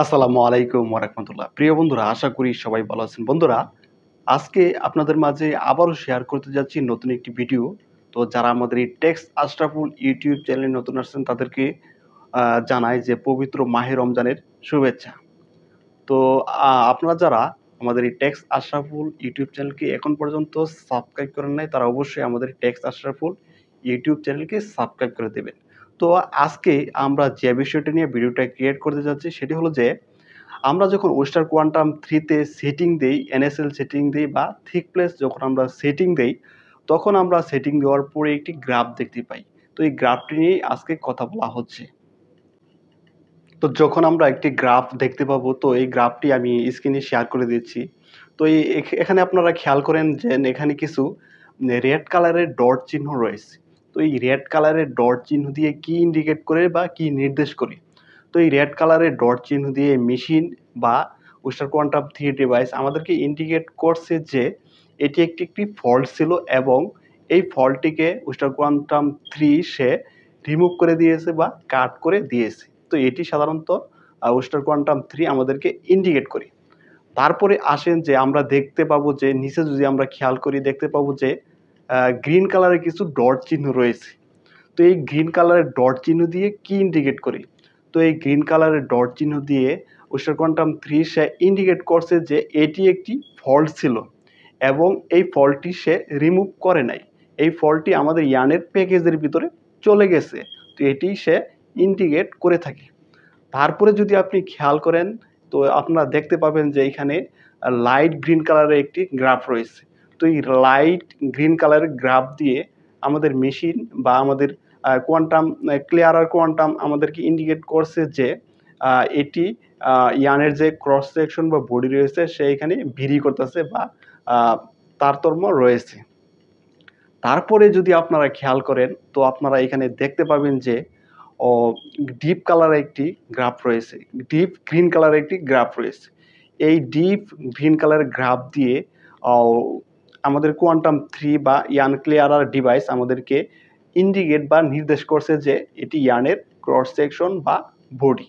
আসসালামু আলাইকুম ওয়া রাহমাতুল্লাহ। প্রিয় বন্ধুরা, আশা করি সবাই ভালো আছেন। বন্ধুরা, আজকে আপনাদের মাঝে আবারও শেয়ার করতে যাচ্ছি নতুন একটি ভিডিও। তো যারা আমাদের এই টেক্স আশরাফুল ইউটিউব চ্যানেলে নতুন আসছেন তাদেরকে জানাই যে পবিত্র মাহে রমজানের শুভেচ্ছা। তো আপনারা যারা আমাদের এই টেক্স আশরাফুল ইউটিউব চ্যানেলকে এখন পর্যন্ত সাবস্ক্রাইব করেন নাই, তারা অবশ্যই আমাদের টেক্স আশরাফুল ইউটিউব চ্যানেলকে সাবস্ক্রাইব করে দেবেন। তো আজকে আমরা যে বিষয়টা নিয়ে ভিডিওটা ক্রিয়েট করতে যাচ্ছি সেটি হলো যে আমরা যখন ওয়েস্টার কোয়ান্টাম 3 তে সেটিং দেই, NSL সেটিং দেই বা থিকনেস যখন আমরা সেটিং দেই, তখন আমরা সেটিং দেওয়ার পরে একটি গ্রাফ দেখতে পাই। তো এই গ্রাফটি নিয়েই আজকে কথা বলা হচ্ছে। তো যখন আমরা একটি গ্রাফ দেখতে পাবো, তো এই গ্রাফটি আমি স্ক্রিনে শেয়ার করে দিচ্ছি। তো এখানে আপনারা খেয়াল করেন যে এখানে কিছু রেড কালারের ডট চিহ্ন রয়েছে। তো এই রেড কালারের ডট চিহ্ন দিয়ে কি ইন্ডিকেট করে বা কি নির্দেশ করে? তো এই রেড কালারের ডট চিহ্ন দিয়ে মেশিন বা ওয়েস্টার্ন কোয়ান্টাম 3 ডিভাইস আমাদেরকে ইন্ডিকেট করছে যে এটি একটি ফল্ট ছিল এবং এই ফল্টটিকে ওয়েস্টার্ন কোয়ান্টাম 3 সে রিমুভ করে দিয়েছে বা কাট করে দিয়েছে। তো এটি সাধারণত ওয়েস্টার্ন কোয়ান্টাম 3 আমাদেরকে ইন্ডিকেট করে। তারপরে আসেন যে আমরা দেখতে পাবো যে নিচে যদি আমরা খেয়াল করি দেখতে পাবো যে গ্রিন কালারের কিছু ডট চিহ্ন রয়েছে। তো এই গ্রিন কালারের ডট চিহ্ন দিয়ে কি ইন্ডিকেট করে? তো এই গ্রিন কালারের ডট চিহ্ন দিয়ে ওয়েস্টার্ন কোয়ান্টাম 3 সে ইন্ডিকেট করছে যে এটি একটি ফল্ট ছিল এবং এই ফল্টটি সে রিমুভ করে নাই। এই ফল্টটি আমাদের ইয়ানের প্যাকেজের ভিতরে চলে গেছে। তো এটি সে ইন্ডিকেট করে থাকে। তারপরে যদি আপনি খেয়াল করেন, তো আপনারা দেখতে পাবেন যে এখানে লাইট গ্রিন কালারের একটি গ্রাফ রয়েছে। তো এই লাইট গ্রিন কালারের গ্রাফ দিয়ে আমাদের মেশিন বা আমাদের কোয়ান্টাম ক্লিয়ারার কোয়ান্টাম আমাদেরকে ইন্ডিকেট করছে যে এটি ইয়ানের যে ক্রস সেকশন বা বডি রয়েছে সেইখানে ভেরি করতেছে বা আ তারতম্য রয়েছে। তারপরে যদি আপনারা খেয়াল করেন, তো আপনারা এখানে দেখতে পাবেন যে ও ডিপ কালারের একটি গ্রাফ রয়েছে। ডিপ গ্রিন কালারের একটি গ্রাফ রয়েছে। এই ডিপ গ্রিন কালারের গ্রাফ দিয়ে অ আমাদের কোয়ান্টাম 3 বা ইয়ান ক্লিয়ারার ডিভাইস আমাদেরকে ইন্ডিকেট বা নির্দেশ করছে যে এটি ইয়ানের ক্রস সেকশন বা বডি।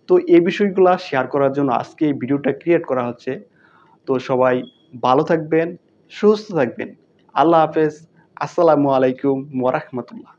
তো এই বিষয়গুলা শেয়ার করার জন্য আজকে এই ভিডিওটা ক্রিয়েট করা হচ্ছে। তো সবাই ভালো থাকবেন, সুস্থ থাকবেন। আল্লাহ হাফেজ। আসসালামু আলাইকুম ওয়া রাহমাতুল্লাহ।